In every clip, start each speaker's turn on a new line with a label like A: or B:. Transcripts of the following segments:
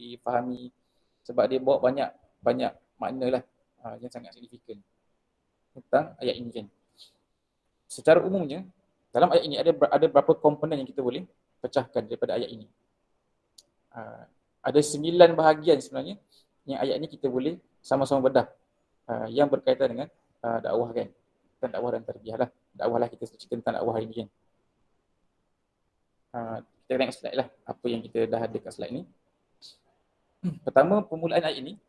A: difahami sebab dia bawa banyak makna lah yang sangat signifikan tentang ayat ini kan. Secara umumnya dalam ayat ini ada berapa komponen yang kita boleh pecahkan daripada ayat ini. Ada 9 bahagian sebenarnya yang ayat ini kita boleh sama-sama bedah yang berkaitan dengan dakwah kan. Tentang dakwah dan tarbiyah lah. Dakwah lah, kita cerita tentang dakwah hari ini kan. Kita tengok slide lah apa yang kita dah ada kat slide ni. Pertama, permulaan ayat ini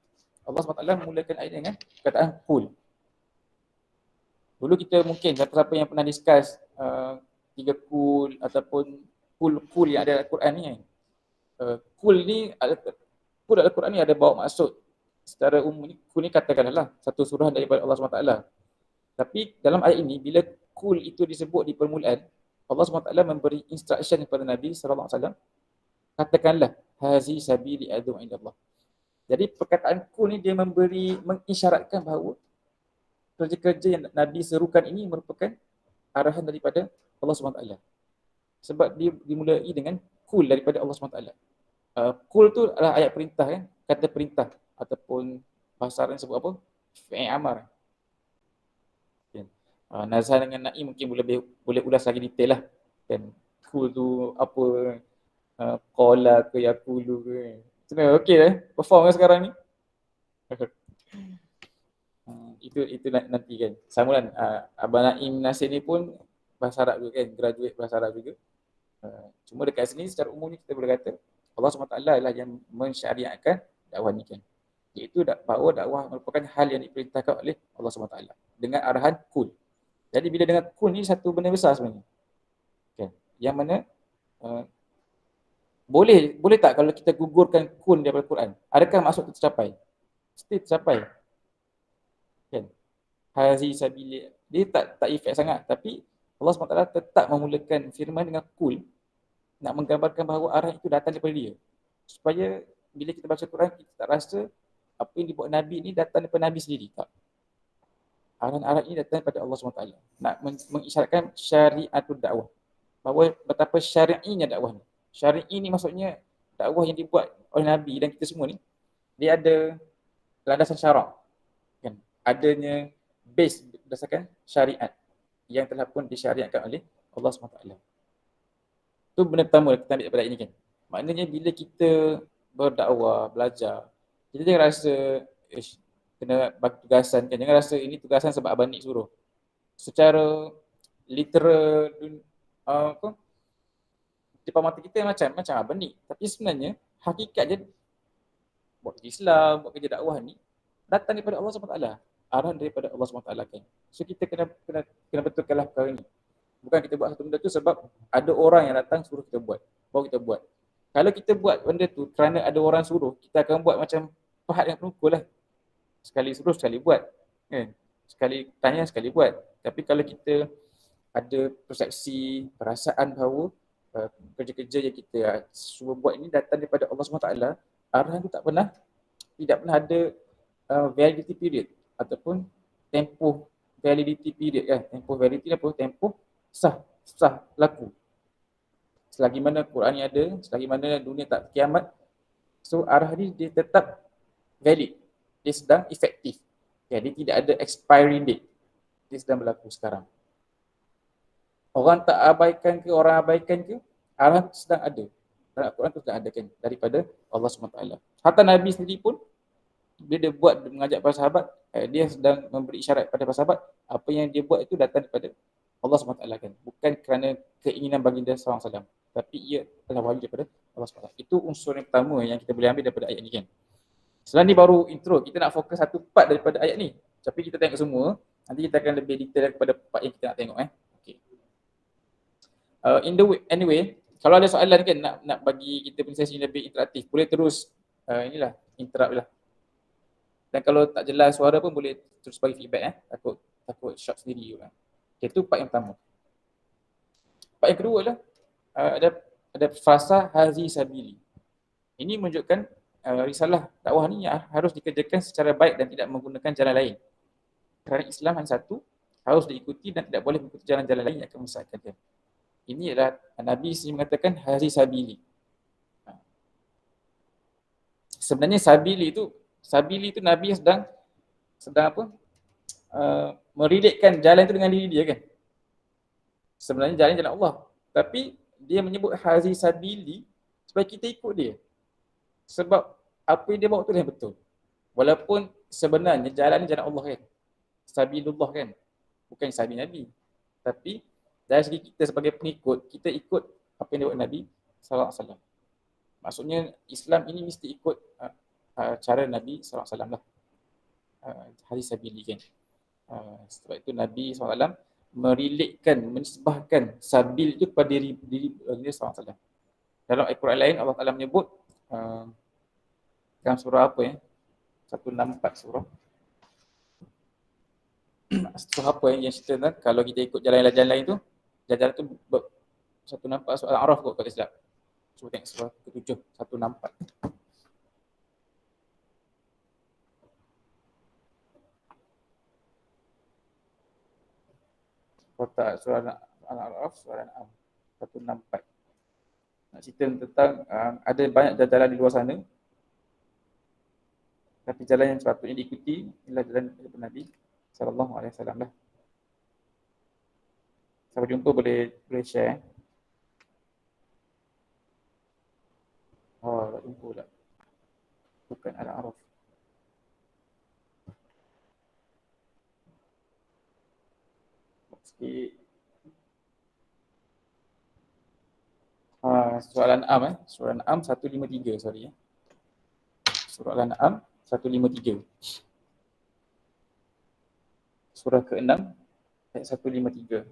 A: Allah SWT memulakan ayat dengan perkataan qul. Dulu kita mungkin siapa-siapa yang pernah discuss 3 qul ataupun qul yang ada dalam Al-Quran ni kan. Qul ni qul dalam Al-Quran ni ada bawa maksud secara umum ni. Qul ni katakanlah satu surah daripada Allah SWT. Tapi dalam ayat ini bila qul itu disebut di permulaan, Allah SWT memberi instruction kepada Nabi SAW, katakanlah hazi sabili adu indallah. Jadi perkataan qul ni dia mengisyaratkan bahawa kerja-kerja yang Nabi serukan ini merupakan arahan daripada Allah SWT. Sebab dia dimulai dengan qul daripada Allah SWT. Qul tu adalah ayat perintah kan, kata perintah ataupun bahasa Arab sebut apa? Fi'il amar. Nazhar dengan Na'i mungkin boleh ulas lagi detail lah kan. Qul tu apa, qala ke yaqulu ke. Sebenarnya okey lah, perform kan sekarang ni. Itu nanti kan. Sama kan, Abang Naim Nasir ni pun bahasa Arab juga kan, graduate bahasa Arab juga. Cuma dekat sini secara umumnya kita boleh kata Allah SWT lah yang mensyariatkan dakwah ni kan. Iaitu bahawa dakwah merupakan hal yang diperintahkan oleh Allah SWT dengan arahan qul. Jadi bila dengan qul ni satu benda besar sebenarnya. Okay. Yang mana boleh tak kalau kita gugurkan qul daripada Quran? Adakah maksud itu tercapai? Mesti tercapai. Kan? Hazi sabili. Dia tak efek sangat, tapi Allah SWT tetap memulakan firman dengan qul, nak menggambarkan bahawa arah itu datang daripada dia. Supaya bila kita baca Quran, kita tak rasa apa yang dibuat Nabi ni datang daripada Nabi sendiri. Tak. Arahan ini datang daripada Allah SWT. Nak mengisyaratkan syariatul dakwah. Bahawa betapa syari'inya dakwah ni. Syari'i ni maksudnya dakwah yang dibuat oleh Nabi dan kita semua ni, dia ada landasan syarak. Kan? Adanya base berdasarkan syariat yang telah pun disyariatkan oleh Allah SWT. Itu benda pertama kita ambil daripada ini kan. Maknanya bila kita berdakwah, belajar, kita jangan rasa kena bagi tugasan kan. Jangan rasa ini tugasan sebab Abang Nik suruh. Secara literal depan mata kita macam Abang Nik. Tapi sebenarnya hakikat je buat kerja Islam, buat kerja dakwah ni datang daripada Allah SWT. Arahan daripada Allah SWT kan. So kita kena betulkanlah perkara ni. Bukan kita buat satu benda tu sebab ada orang yang datang suruh kita buat. Baru kita buat. Kalau kita buat benda tu kerana ada orang suruh, kita akan buat macam pahat dengan penukul lah. Sekali suruh, sekali buat. Kan? Sekali tanya, sekali buat. Tapi kalau kita ada persepsi, perasaan bahawa kerja-kerja yang kita cuba buat ini datang daripada Allah SWT, arahan tu tidak pernah ada validity period ataupun tempoh validity period kan. Tempoh validity apa? Tempoh sah laku. Selagi mana Quran ni ada, selagi mana dunia tak kiamat, so arah ni dia tetap valid. Dia sedang efektif. Jadi tidak ada expiry date. Dia sedang berlaku sekarang. Orang tak abaikan ke, orang abaikan ke, arah tu sedang ada. Dalam Al-Quran tu sedang ada kan, daripada Allah SWT. Hatta Nabi sendiri pun, bila dia buat, dia mengajak para sahabat, dia sedang memberi isyarat kepada para sahabat, apa yang dia buat itu datang daripada Allah SWT kan. Bukan kerana keinginan baginda SAW. Tapi ia telah wahyu daripada Allah SWT. Itu unsur yang pertama yang kita boleh ambil daripada ayat ni kan. Setelah ni baru intro, kita nak fokus satu part daripada ayat ni. Tapi kita tengok semua, nanti kita akan lebih detail kepada part yang kita nak tengok. Okay. Anyway, kalau ada soalan kan nak bagi kita punya sesi lebih interaktif, boleh terus interrupt lah. Dan kalau tak jelas suara pun boleh terus bagi feedback. Takut short sendiri juga. Okay, itu part yang pertama. Part yang kedua lah, ada frasa hazi sabili. Ini menunjukkan risalah dakwah ni harus dikerjakan secara baik dan tidak menggunakan jalan lain. Kerana Islam hanya satu, harus diikuti dan tidak boleh mengikuti jalan-jalan lain yang akan menyesatkan dia. Ini adalah Nabi sendiri mengatakan hazi sabili. sebenarnya sabili itu Nabi yang sedang apa? Merelatekan jalan itu dengan diri dia kan. Sebenarnya jalan Allah. Tapi dia menyebut hazi sabili supaya kita ikut dia. Sebab apa yang dia bawa tu yang betul. Walaupun sebenarnya jalan ni jalan Allah kan. Sabilullah kan. Bukan sabil Nabi. Tapi dari segi kita sebagai pengikut, kita ikut apa yang dia buat Nabi sallallahu alaihi wasallam. Maksudnya Islam ini mesti ikut cara Nabi sallallahu alaihi wasallam lah. Hadis sabili kan. Sebab itu Nabi SAW merelatekan, menisbahkan sabil itu kepada diri dia SAW. Dalam Al-Quran lain Allah Taala menyebut dalam surah apa ya? 164 surah. Surah apa yang cerita tentang kalau kita ikut jalan-jalan lain tu, jalan tu 164 surah Al-A'raf kot kalau silap. Cuba tengok surah ke-7, 164. Kotak surah Al-A'raf, surah Al-An'am 164. Nak cerita tentang ada banyak jalan di luar sana, tapi jalan yang sepatutnya diikuti ialah jalan Nabi sallallahu alaihi wasallam lah. Sampai jumpa boleh share. Oh, tak jumpa pula. Bukan Al-A'raf. Sikit. Surah Al-An'am Surah Al-An'am 153, sorry. Surah Al-An'am 153. Surah ke-6 ayat 153.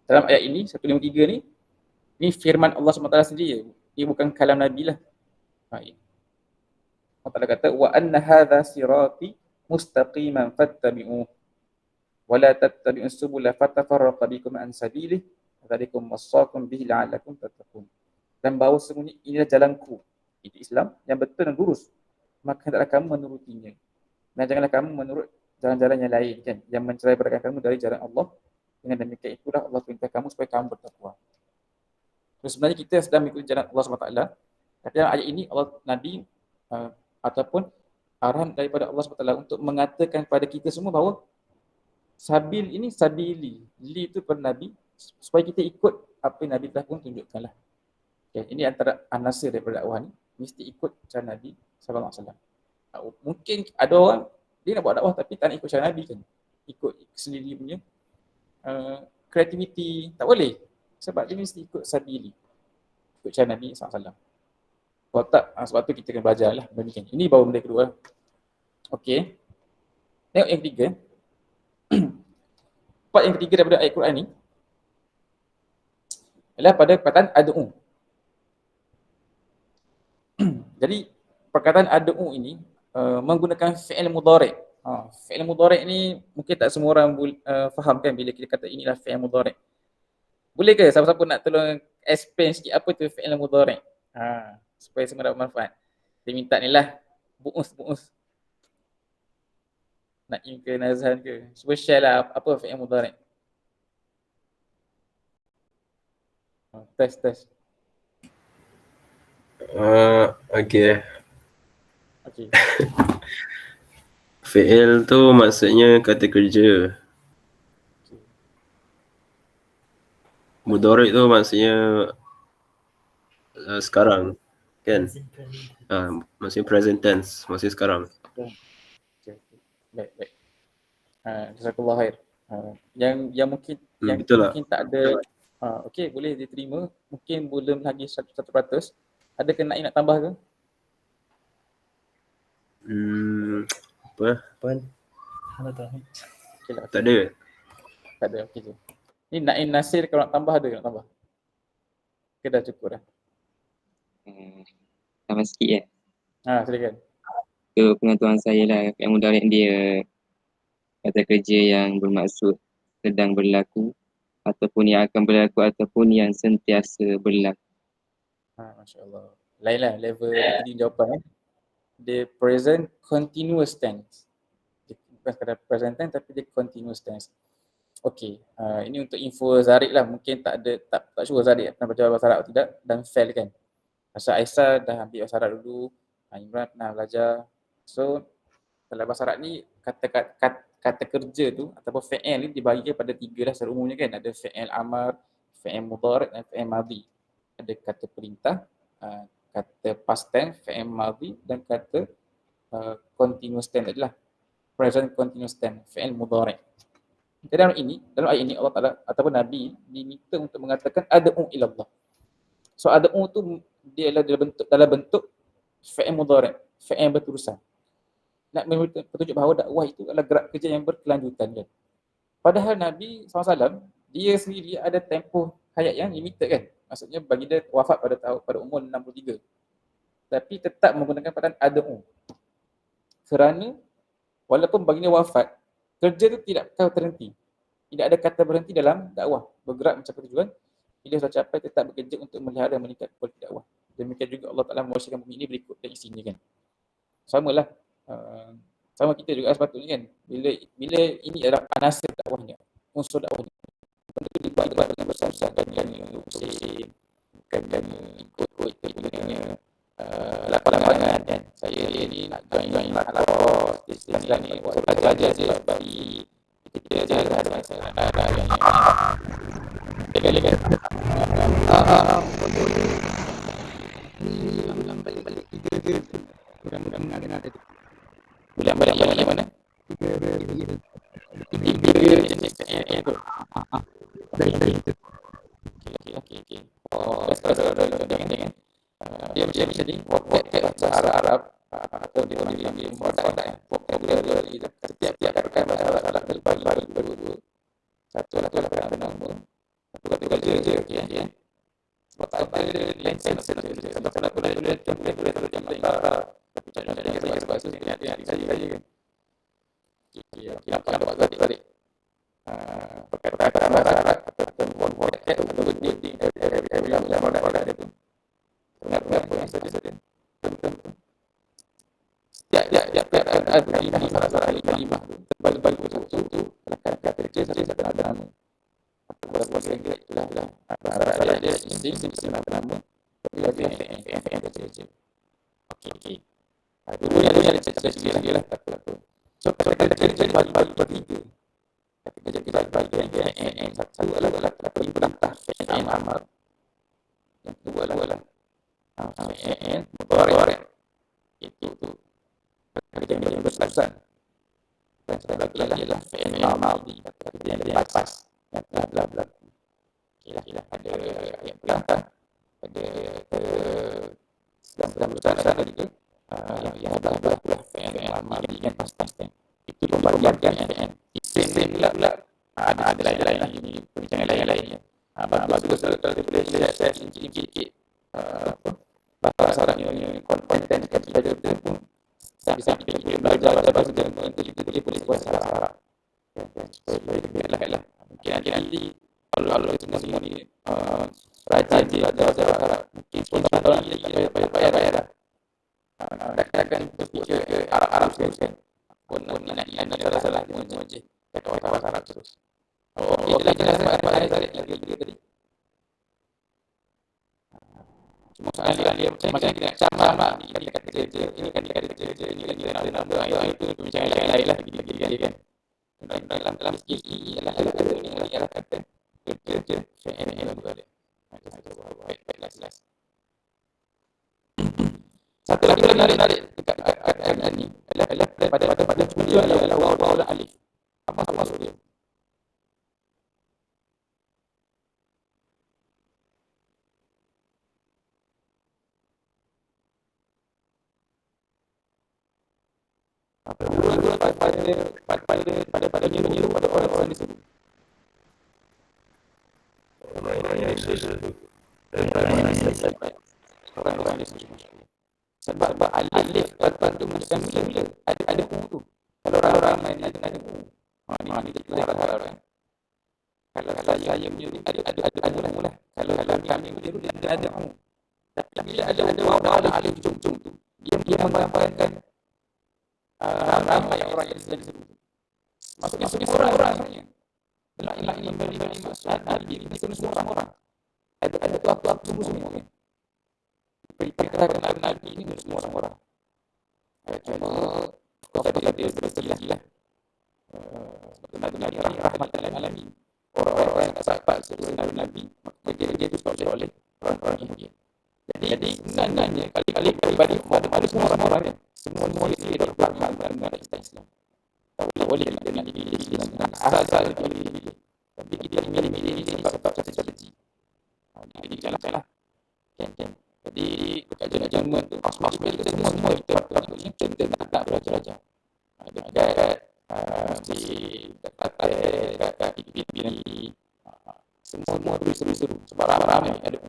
A: Dalam ayat ini 153 ni firman Allah SWT sendiri. Ia bukan kalam Nabi lah. Allah Ta'ala kata wa anna hadha sirati mustaqiman fattabi'uh wa la tattabi'us subula fatafarraqa bikum an sabilih dzalikum wasaqum bihi la'allakum tattaqun. Dan bahawa sesungguhnya inilah jalanku, itu Islam yang betul dan lurus, maka hendaklah kamu menurutinya dan janganlah kamu menurut jalan-jalan yang lain kan, yang mencerai berakan kamu dari jalan Allah. Dengan demikian itulah Allah perintah kamu supaya kamu bertakwa. So, sebenarnya kita sedang mengikuti jalan Allah SWT. Tapi dalam ayat ini Allah Nabi ataupun arahan daripada Allah SWT untuk mengatakan kepada kita semua bahawa sabil ini sabili, li itu pada Nabi supaya kita ikut apa yang Nabi telah pun tunjukkan lah. Okay, ini antara anasir daripada dakwah ni, mesti ikut cara Nabi SAW. Mungkin ada orang dia nak buat dakwah tapi tak nak ikut cara Nabi kan, ikut sendiri punya kreativiti, tak boleh. Sebab dia mesti ikut sabili, ikut cara Nabi SAW. Kalau tak, sebab tu kita kena belajar lah demikian. Ini baru benda kedua. Okey. Tengok yang ketiga. Part yang ketiga daripada ayat Quran ni adalah pada perkataan ad'u. Jadi perkataan ad'u ini menggunakan fi'il mudhari'. Fi'il mudhari' ni mungkin tak semua orang faham kan bila kita kata inilah fi'il mudhari'. Boleh ke siapa-siapa nak tolong explain sikit apa tu fi'il mudhari'? Supaya semua dapat manfaat. Dia minta ni lah bu'us. Naim ke Nazhan ke. Cuba share lah apa fi'il mudhari'. Test.
B: Okay.
A: Okay.
B: Fi'il tu maksudnya kata kerja. Mudhari' tu maksudnya sekarang kan. Maksudnya present tense, maksudnya sekarang.
A: Okay. Baik. Jazakallah khair. Yang mungkin yang mungkin tak ada okey, boleh diterima. Mungkin belum lagi 100%. Ada ke nak tambah ke?
B: Apa?
A: Okay lah.
B: Tak ada.
A: Tak ada, okey je. Ni Naim Nasir kalau nak tambah ada ke nak tambah? Ke dah cukup dah?
C: Tambah sikit ya.
A: Silakan.
C: Ke pengetahuan saya lah, yang mudhari' dia kata kerja yang bermaksud sedang berlaku ataupun yang akan berlaku ataupun yang sentiasa berlaku.
A: Masya-Allah. Lainlah level tadi jawapan. The present continuous tense. bukan sekadar present tense tapi dia continuous tense. Okey, ini untuk info Zarid lah. Mungkin tak sure Zarid pernah belajar bahasa Arab atau tidak, dan fail kan. Pasal Aisyah dah ambil bahasa Arab dulu, Imran pernah belajar. So dalam bahasa Arab ni kata kerja tu ataupun fi'il ni dibagi kepada 3 lah secara umumnya kan. Ada fi'il amar, fi'il mudhari' dan fi'il madhi. Ada kata perintah, kata past tense, fi'il madhi, dan kata continuous tense adalah present continuous tense, fi'il mudhari'. Dalam ayat ini Allah Taala ataupun Nabi diminta untuk mengatakan ad'u ila Allah. So ad'u tu dia adalah dalam bentuk fi'il mudhari', fi'il berterusan. Nak memberi petunjuk bahawa dakwah itu adalah gerak kerja yang berkelanjutan kan. Padahal Nabi SAW dia sendiri ada tempoh hayat yang limited kan. Maksudnya bagi dia wafat pada umur 63. Tapi tetap menggunakan perkataan ad'u. Kerana walaupun baginda wafat, kerja itu tidak terhenti. Tidak ada kata berhenti dalam dakwah. Bergerak mencapai tujuan. Bila sudah capai, tetap bekerja untuk melihara dan meningkat kualiti dakwah. Demikian juga Allah Ta'ala mewasikan bumi ini berikut dan isinya kan. Samalah. Sama kita juga sepatutnya kan. Bila ini adalah anasir dakwahnya, unsur dakwahnya. Benda itu dibuat dengan besar-besar dan usin. Bukan ikut dengan lapangan kan. Saya ni nak join lakos. Sekarang ni buat belajar je bagi kita je lah dengan saya ada yang ni kan. Bulan balik 3 je. Mudah-mudahan ada tu. Bulan balik yang mana? 3 tu. Dari itu. Okey. Oh, jangan. Dia macam ni, bahasa Arab atau dia panggil vocabulary setiap kata bahasa Arab terbagi berdua. Satu lah nama. Satu kata kerja okey. Sebab tak ada lain sense sebab kalau boleh jam Arab. Tapi tak ada yang sebab tu dia ada saja kan. Okey, apa nak buat tadi? Perkataan bahasa Arab atau vocabulary dia ada tu. Kenapa yang saja. Ya, ada salah kalimah bagi betul tu kata kerja saya tak ada nama. Buat yang itulah bahasa ada isim nama tapi lagi yang kerja. Okey. Dulu ni ada cerita lagi lah kata. So kata kerja bagi bertiga. Kata kerja bagi yang satu adalah kata perintah yang amal. Yang kedua adalah mudhari' itu kerja yang berkelanjutan. Dan satu lagi adalah fi'il madhi, kerja yang lepas yang telah berlaku. Okeylah ada ayat perintah, ada sedang berjalan juga yang telah berlaku fi'il madhi dengan past tense. Itu pembagian yang isim pula ada lain-lain lagi ni perbincangan lain-lain. Bagus kalau boleh share sikit bahasa Arab yang konten kita belajar pun bisa kita belajar bahasa Jerman kita boleh buat bahasa Arab. Boleh lah. Mungkin nanti kalau semua ni rajin belajar bahasa Arab mungkin 10 tahun lagi bayar dah. Akan berfikir ke Arab terus kan. Pun nak ada salah semua je. Kata bahasa Arab terus. Okey jelas apa tadi. Cuma soalan dia macam kita sama kita kata kerja ini kan kita kerja ini kan kita nama itu bincang lain lah gini kan dalam skill ialah kata kerja fi'il juga ada baiklah jelas. Satu lagi menarik dekat ayat ni adalah pada tujuan adalah waw dan alif. Apa maksud dia? pada menyuruh pada orang-orang disebut. Orang-orang disebut. Sebab alif lepas tu macam mula ada u tu. Kalau orang-orang lain ada u. Ni kita harap. Kalau saya menyuruh ada mula. Kalau kami menyuruh dia ada u. Tapi bila ada waw dan alif ujung tu, dia membayangkan ramai orang yang disebut. maksudnya orang-orang sebenarnya. Lain memberi maksud Nabi ini semua orang. Ada tuan-tuan tunggu semua kan. Perintahkan Nabi ini semua orang. Cuma kalau dia bersilah. Nabi rahmatan lil alamin. Orang-orang yang sahabat sebenarnya Nabi, maka dia itu oleh orang-orang India. Jadi sebenarnya kali-kali pada semua orang-orang semua itu berpaham dengan Islam. Tak boleh kita nak pilih dengan asal pilih. Tapi kita pilih sebab strategi. Jadi janganlah. Kan. Jadi kajian tu pas-pas kita semua kita tak belajar. Dekat di dekat di semua seru sebab ramai ada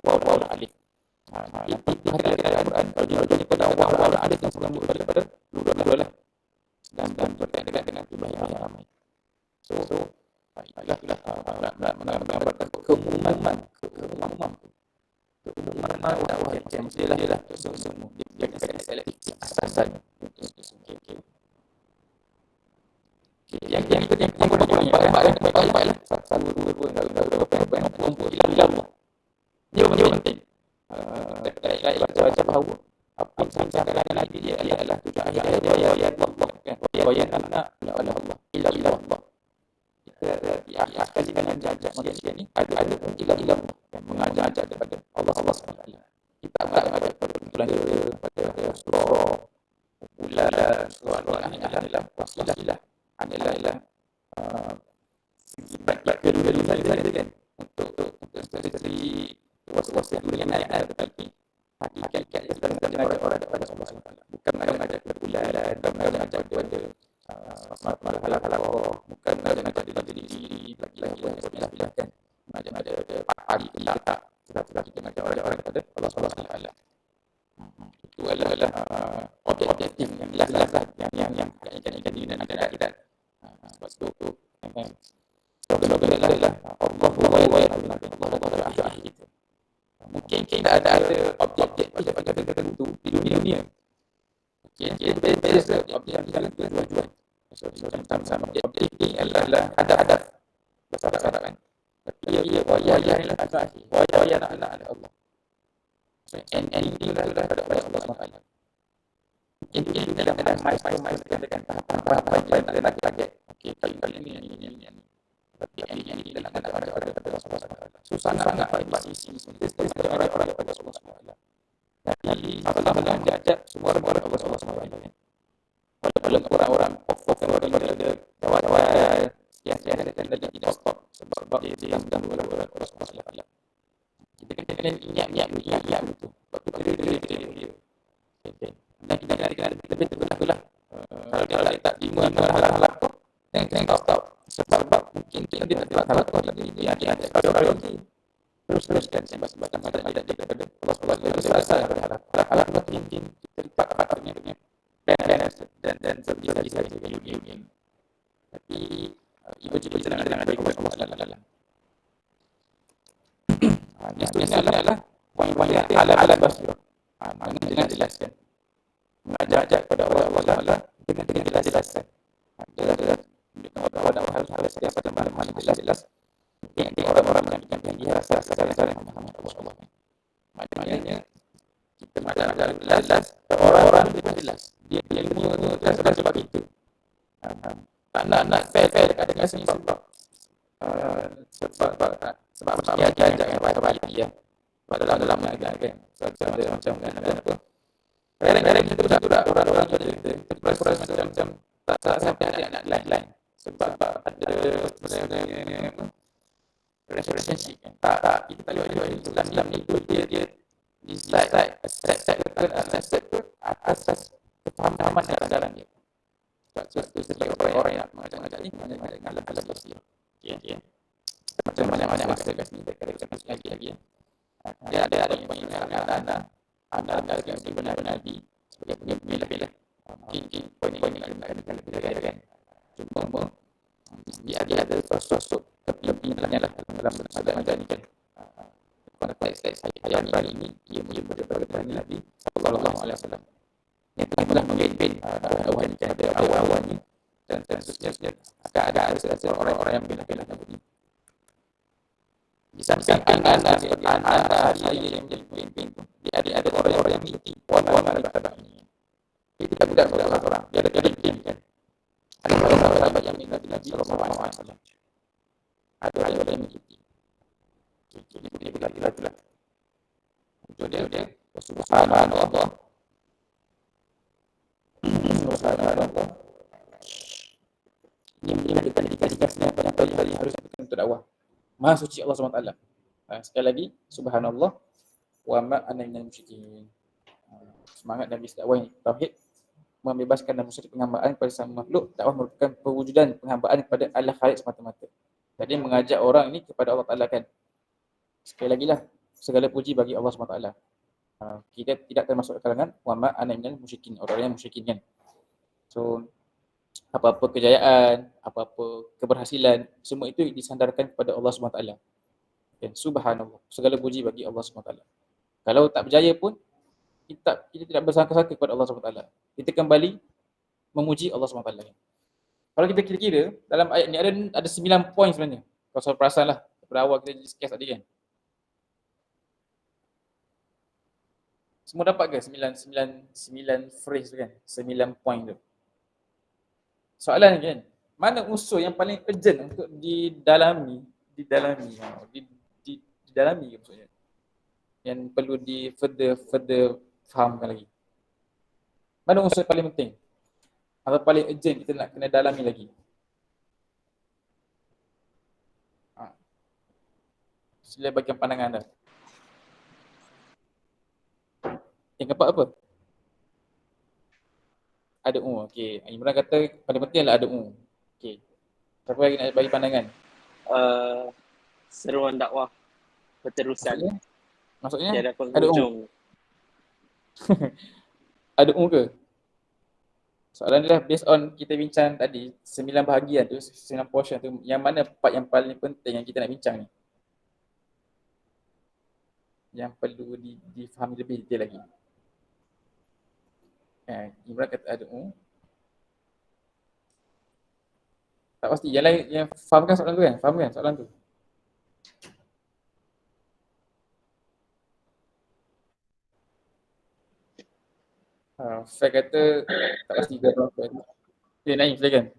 A: wal alif. Itu kira-kira Al-Quran kalau dia pada wal alif yang sebelum daripada dua lah. Dan berkaitan dengan jumlah yang ramai. So itulah menggambarkan keumuman dakwah yang mestilah semua dia kena selektif asalnya. Yang baik-baik satu dua Allah. Dia penting. Baca bahawa apa yang disampaikan Nabi dia adalah tujuh ayat Allah kan. Wa anak Allah illa Allah. Kita di akhir dengan jajak manusia ni ada illa Allah yang mengajar kepada Allah SWT. Kita ada perkumpulan pada surah bulan surah ini adalah wasilah adalah baik kedua kan untuk strategi was-was yang mengenai tetapi hakikat sedang orang kepada Allah SWT. Bukan mengajak ke bulan, bukan mengajak kepada malah bukan mengajak diri lagi-lagi yang sebelah-belahkan. Mengajak ke pagi tak sudah kita mengajak orang kepada Allah SWT. Itu adalah objektif yang jelas yang ikan di dalam akhirat. Sebab itu slogan adalah Allah wa akhir kita. Mungkin tak ada objektif pada tertentu di dunia. Mungkin beza objektif dalam tujuan. Sama-sama objektif ini adalah hadaf besar-besaran. Tapi ia wayah adalah akhir. Wayah adalah Allah. Ini adalah pada Allah SWT. Mungkin dalam milestone dengan tahapan yang ada lagi. Okey, kali ini. Tapi ini dalam ada Allah SWT. Susah sangat posisi orang-orang kepada Allah SWT. Jadi Allah mengajak semua orang Allah SWT. Walaupun orang-orang fokus kepada jawab yang tidak stop sebab dia sedang orang Allah SWT. Kita kena ingat itu. Waktu dia. Dan kita kena lebih betul-betul lah. Kalau dia tak terima hal-hal tu, jangan stop. Sebab mungkin dia tak hal tu lagi dia ada orang ni. Teruskan sebab ada dia kepada Allah SWT. Hal-hal tu mungkin kita patutnya dengan dan bisa union. Tapi ibu juga jangan ada kepada Allah SWT. Ini adalah poin-poin yang ala basirah. Maknanya jelaskan. Mengajak kepada Allah dengan jelaskan. Adalah harus siapa mana jelas. Yang orang-orang yang dia rasa cara memahami Allah. Maknanya kita ada jelas orang-orang itu jelas. Dia jelas sebab itu. Tak nak fair dengan sebab dia ajak yang baik dia. Dalam agak kan. Macam apa. Kadang-kadang kita budak orang-orang kita proses macam tak sampai ada lain-lain. Sebab ada sebenarnya relationship kan. Tak kita tak boleh dalam itu dia di slide asas kefahaman dalam dia. Sebab setiap orang yang mengajak ni mengajak alam bersih. Okey. Macam mana masa kat sini kita lagi. Dia ada yang banyak ada yang benar-benar di sebagai pemilah. Mungkin poin yang ada kan. Cuma dia ada sosok kepimpinan lah dalam ada ni kan. Pada ayat ini ia berjumpa dengan Nabi sallallahu alaihi wasallam. Yang telah memimpin awal ni dan seterusnya. Akan ada orang-orang yang bela-bela Nabi. Di samping anda hari yang menjadi pemimpin tu, ada orang-orang yang mengikuti warna ini. Itu tidak orang. Dia ada kan. Ada sahabat yang mengikuti Nabi Sallallahu Alaihi Wasallam. Ada orang yang mengikuti. Dia bila. Dia subhanallah. Subhanallah. Ini kita dikasih banyak kali harus untuk dakwah. Maha suci Allah SWT. Sekali lagi, subhanallah wa ma ana minal musyrikin. Semangat Nabi dakwah tauhid, membebaskan dan musyrik penghambaan kepada sama makhluk. Dakwah merupakan perwujudan penghambaan kepada Allah Khaliq semata-mata. Jadi mengajak orang ini kepada Allah Taala kan. Sekali lagi lah, segala puji bagi Allah SWT. Kita tidak termasuk kalangan wa ma ana minal musyrikin, orang yang musyrikin kan. So apa-apa kejayaan, apa-apa keberhasilan, semua itu disandarkan kepada Allah SWT. Dan subhanallah, segala puji bagi Allah SWT. Kalau tak berjaya pun, kita tidak bersangka-sangka kepada Allah SWT. Kita kembali memuji Allah SWT. Kalau kita kira-kira, dalam ayat ni ada 9 poin sebenarnya. Kalau saya perasan lah, daripada awal kita discuss tadi kan. Semua dapat ke 9 phrase tu kan? 9 poin tu. Soalan kan, mana unsur yang paling urgent untuk didalami ke maksudnya? Yang perlu di further fahamkan lagi. Mana unsur yang paling penting? Atau paling urgent kita nak kena dalami lagi? Sila bagikan pandangan anda. Yang keempat apa? Ada okey. Imran kata paling penting adalah ada okey. Siapa lagi nak bagi pandangan?
D: Seruan dakwah berterusan.
A: Maksudnya?
D: Tiada penghujung.
A: Ada ke? Soalan dia based on kita bincang tadi 9 bahagian tu, 9 portion tu, yang mana part yang paling penting yang kita nak bincang ni? Yang perlu difahami lebih detail lagi. Imran kata ada tak pasti. Yang lain yang fahamkan soalan tu kan? Faham kan soalan tu? Saya kata tak pasti dia apa. Okay, Naim silakan.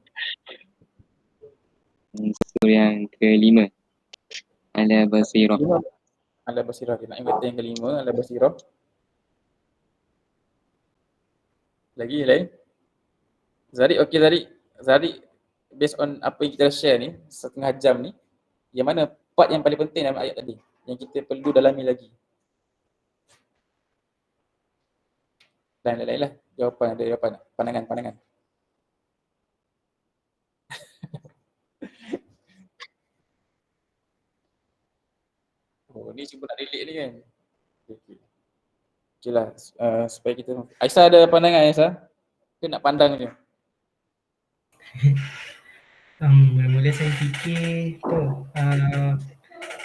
C: Unsur yang kelima, ala basirah.
A: Ala basirah. Naim kata yang kelima, ala basirah. Lagi lain? Zarid, okey Zarid based on apa yang kita share ni, 1.5 jam ni, yang mana part yang paling penting dalam ayat tadi, yang kita perlu dalami lagi? Lain lah, jawapan, pandangan. Ni cuba nak relate ni kan. Okay lah, supaya kita... Aisyah ada pandangan Aisyah? Ke nak pandang je?
E: Mula-mula saya fikir tu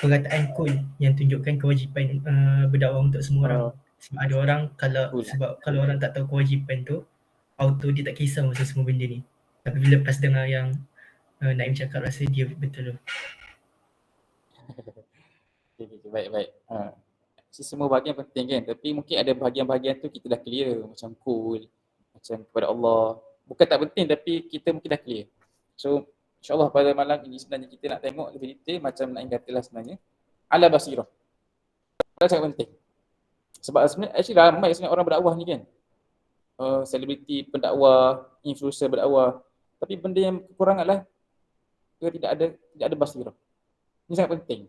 E: perkataan kul yang tunjukkan kewajipan berdakwah untuk semua orang. Sebab ada orang kalau orang tak tahu kewajipan tu, auto dia tak kisah masa semua benda ni. Tapi bila lepas dengar yang Naim cakap, rasa dia betul tu.
A: Okay, baik. Semua bahagian penting kan, tapi mungkin ada bahagian-bahagian tu kita dah clear, macam cool, macam kepada Allah. Bukan tak penting tapi kita mungkin dah clear. So insyaAllah pada malam ini sebenarnya kita nak tengok lebih detail macam Naim katalah sebenarnya ala basirah. Itu sangat penting. Sebab sebenarnya actually ramai sebenarnya orang berdakwah ni kan. Selebriti pendakwah, influencer berdakwah. Tapi benda yang kekurangan lah tidak ada basirah. Ini sangat penting.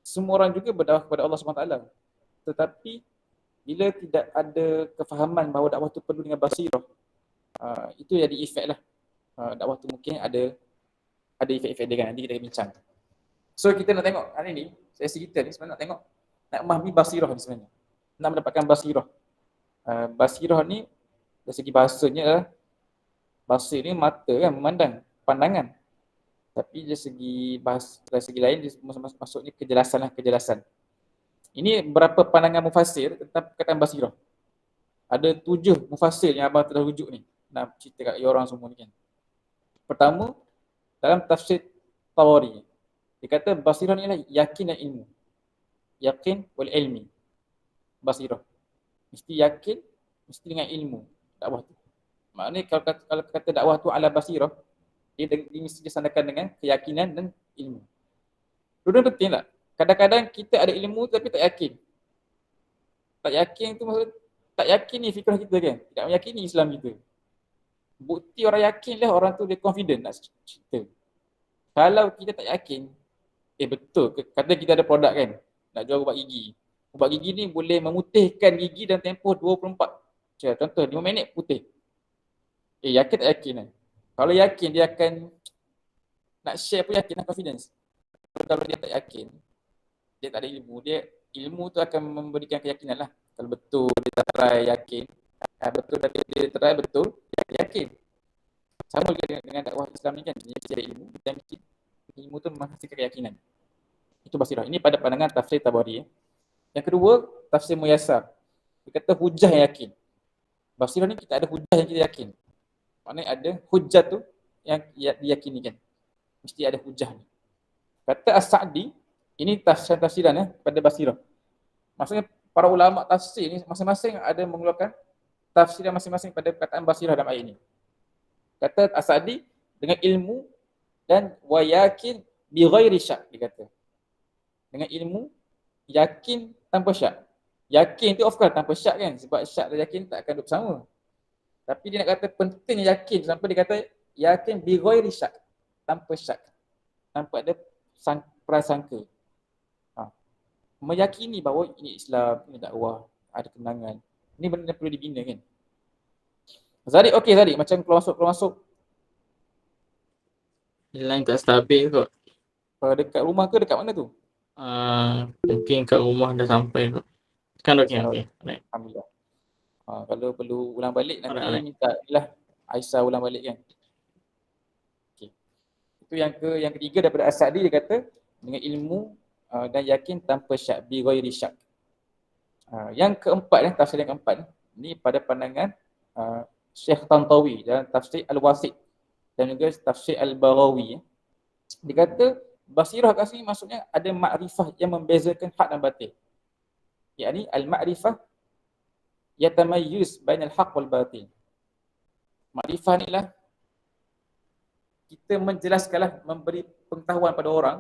A: Semua orang juga berdakwah kepada Allah SWT. Tetapi bila tidak ada kefahaman bahawa dakwah tu perlu dengan basirah, itu jadi efek lah. Dakwah tu mungkin ada efek-efek dia kan, nanti kita akan bincang. So kita nak tengok hari ni, sesi kita ni sebenarnya nak memahami basirah ni sebenarnya. Nak mendapatkan basirah. Basirah ni dari segi bahasanya, basir ni mata kan, memandang, pandangan. Tapi dari segi lain dia maksudnya kejelasan. Ini berapa pandangan mufassir tentang perkataan basirah. Ada 7 mufassir yang abang telah rujuk ni. Nak cerita kat orang semua ni kan. Pertama, dalam tafsir Tawari, dia kata basirah ni adalah yakin dan ilmu. Yakin wal ilmi. Basirah. Mesti yakin, mesti dengan ilmu dakwah tu. Maknanya kalau kata dakwah tu ala basirah, dia mesti disandarkan dengan keyakinan dan ilmu. Dua-dua penting lah. Kadang-kadang kita ada ilmu tapi tak yakin. Tak yakin tu maksud tak yakin ni fikrah kita kan. Tak meyakini Islam kita. Bukti orang yakin lah orang tu dia confident nak cerita. Kalau kita tak yakin, betul ke? Kata kita ada produk kan, nak jual ubat gigi. Ubat gigi ni boleh memutihkan gigi dalam tempoh 24. Contoh 5 minit putih. Yakin tak yakin kan? Kalau yakin dia akan nak share pun yakin lah, confidence. Kalau dia tak yakin, dia tak ada ilmu, ilmu tu akan memberikan keyakinan lah. Kalau betul dia try yakin, betul dia try betul, dia yakin. Sama juga dengan dakwah Islam ni kan, dia mesti ada ilmu dan ilmu tu menghasilkan keyakinan. Itu basirah. Ini pada pandangan tafsir Tabari. Yang kedua, tafsir Muyassar. Dia kata hujah yang yakin. Basirah ni kita ada hujah yang kita yakin. Maknanya ada hujah tu yang diyakini kan. Mesti ada hujah ni. Kata As-Sa'di, ini tafsiran pada basirah. Maksudnya para ulama tafsir ni masing-masing ada mengeluarkan tafsiran masing-masing pada perkataan basirah dalam ayat ini. Kata As-Sa'di dengan ilmu dan wa yakin bi ghairi syak, dia kata. Dengan ilmu, yakin tanpa syak. Yakin tu of course tanpa syak kan, sebab syak dan yakin tak akan duduk bersama. Tapi dia nak kata pentingnya yakin sampai dia kata yakin bi ghairi syak, tanpa syak. Tanpa ada prasangka. Meyakini bahawa ini Islam, ini dakwah, ada kenangan. Ini benda yang perlu dibina kan. Zadik okey Zadik, macam keluar masuk.
F: Line tak stabil kot.
A: Dekat rumah ke dekat mana tu?
F: Mungkin kat rumah dah sampai kot. Kan okey. Alright.
A: Alhamdulillah. Kalau perlu ulang balik nanti
F: Alright.
A: minta lah Aisyah ulang balik kan. Okey. Itu yang ketiga daripada As-Sa'di, dia kata dengan ilmu dan yakin tanpa syak, bi ghairi syak. Yang keempat tafsir yang keempat ni pada pandangan Syekh Tantawi dalam tafsir Al-Wasit dan juga tafsir Al-Baghawi. Dia kata basirah kat sini maksudnya ada makrifah yang membezakan hak dan batil. Yakni al-ma'rifah yatamayyuz bainal haq wal batil. Makrifah ni lah kita menjelaskanlah, memberi pengetahuan pada orang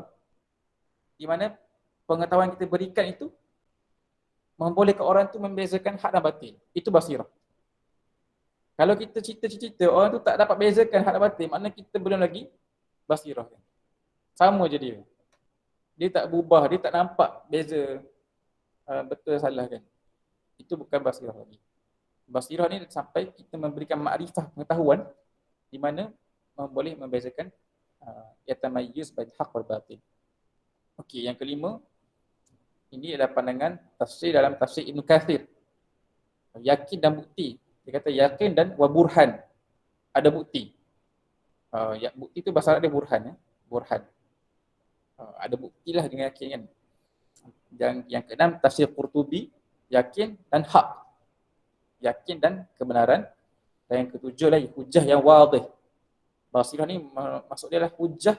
A: di mana pengetahuan kita berikan itu membolehkan orang tu membezakan hak dan batil. Itu basirah. Kalau kita cerita-cerita orang tu tak dapat bezakan hak dan batil, maknanya kita belum lagi basirah kan. Sama je dia. Dia tak berubah, dia tak nampak beza betul salah kan. Itu bukan basirah lagi. Basirah ni sampai kita memberikan makrifah, pengetahuan di mana boleh membezakan yatamayyuz bain haq wal batil. Okey, yang kelima, ini adalah pandangan tafsir dalam tafsir Ibn Kathir. Yakin dan bukti. Dia kata yakin dan wa burhan. Ada bukti. Bukti tu bahasa Arab dia burhan ya. Burhan. Ada buktilah dengan yakin kan. Yang keenam tafsir Qurtubi, yakin dan hak. Yakin dan kebenaran. Dan yang ketujuh lagi hujah yang wadih. Basirah ni maksud dia lah hujah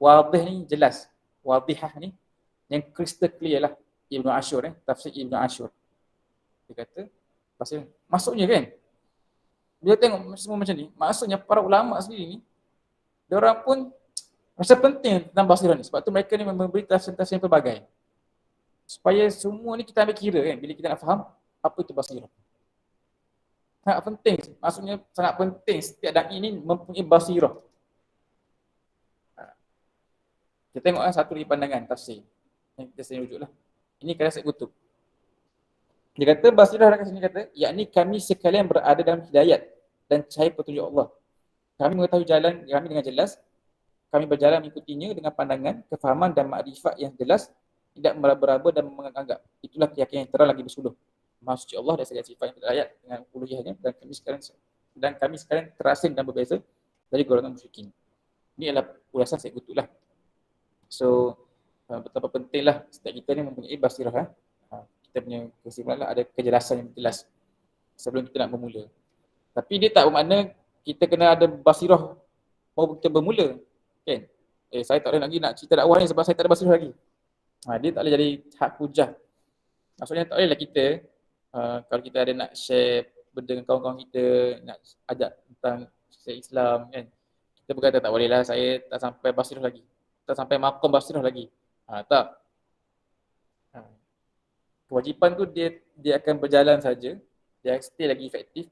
A: wadih ni jelas. Wadihah ni yang crystal clear lah. Ibn Ashur tafsir Ibn Ashur. Dia kata pasal maksudnya kan, dia tengok semua macam ni, maksudnya para ulama sendiri ni diorang pun rasa penting tentang basirah ni. Sebab tu mereka ni memberi tafsir-tafsir yang pelbagai supaya semua ni kita ambil kira kan bila kita nak faham apa itu basirah. Sangat penting, maksudnya sangat penting setiap dai ni mempunyai basirah. Kita tengok satu lagi pandangan tafsir yang kita sering rujuk lah. Ini kata Syed Qutb. Dia kata basirah kat sini kata, yakni kami sekalian berada dalam hidayat dan cahaya petunjuk Allah. Kami mengetahui jalan kami dengan jelas. Kami berjalan mengikutinya dengan pandangan, kefahaman dan makrifat yang jelas, tidak meraba-raba dan menganggap. Itulah keyakinan yang terang lagi bersuluh. Maha suci Allah dan segala sifat yang terayat dengan uluhiyahnya dan kami sekarang terasing dan berbeza dari golongan musyrikin. Ini adalah ulasan Syed Qutb lah. So betapa pentinglah setiap kita ni mempunyai basirah. Kita punya kesimpulan ada kejelasan yang jelas sebelum kita nak bermula. Tapi dia tak bermakna kita kena ada basirah baru kita bermula. Kan? Saya tak boleh lagi nak cerita dakwah ni sebab saya tak ada basirah lagi. Dia tak boleh jadi hak hujah. Maksudnya tak bolehlah kita kalau kita ada nak share benda dengan kawan-kawan kita, nak ajak tentang share Islam kan. Kita berkata tak bolehlah, saya tak sampai basirah lagi. Tak sampai maqam basirah lagi. Tak. Kewajipan tu dia akan berjalan saja. Dia still lagi efektif.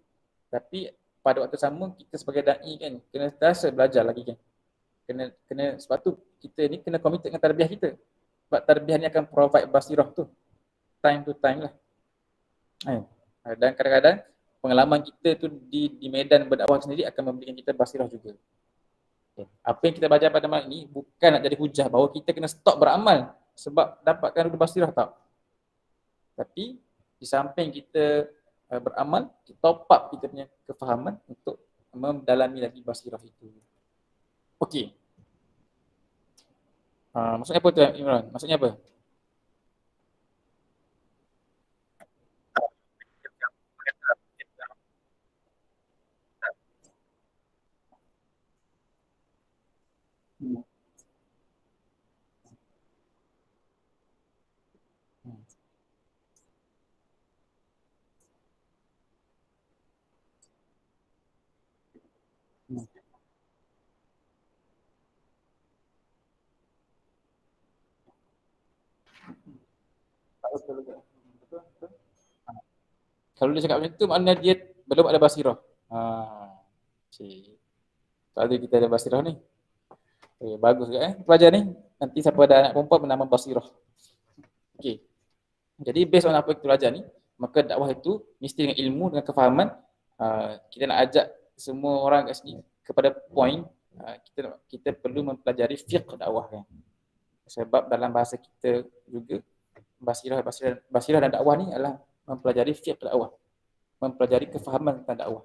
A: Tapi pada waktu sama kita sebagai dai kan kena terasa belajar lagi kan. Kena sebab tu kita ni kena committed dengan tarbiyah kita. Sebab tarbiyah ni akan provide basirah tu. Time to time lah. Dan kadang-kadang pengalaman kita tu di medan berdakwah sendiri akan memberikan kita basirah juga. Apa yang kita belajar pada malam ni bukan nak jadi hujah bahawa kita kena stop beramal sebab dapatkan dulu basirah, tak. Tapi di samping kita beramal, kita top up kita punya kefahaman untuk mendalami lagi basirah itu. Okey. Maksudnya apa tu Imran? Maksudnya apa? Kalau dia cakap macam tu maknanya dia belum ada basirah. Kalau kita ada basirah ni. Bagus juga pelajar ni. Nanti siapa ada anak perempuan bernama basirah. Okey. Jadi based on apa yang kita belajar ni, maka dakwah itu mesti dengan ilmu, dengan kefahaman. Kita nak ajak semua orang kat sini kepada point kita perlu mempelajari fiqh dakwah kan. Sebab dalam bahasa kita juga basirah dan dakwah ni adalah mempelajari fiqh dakwah, mempelajari kefahaman tentang dakwah.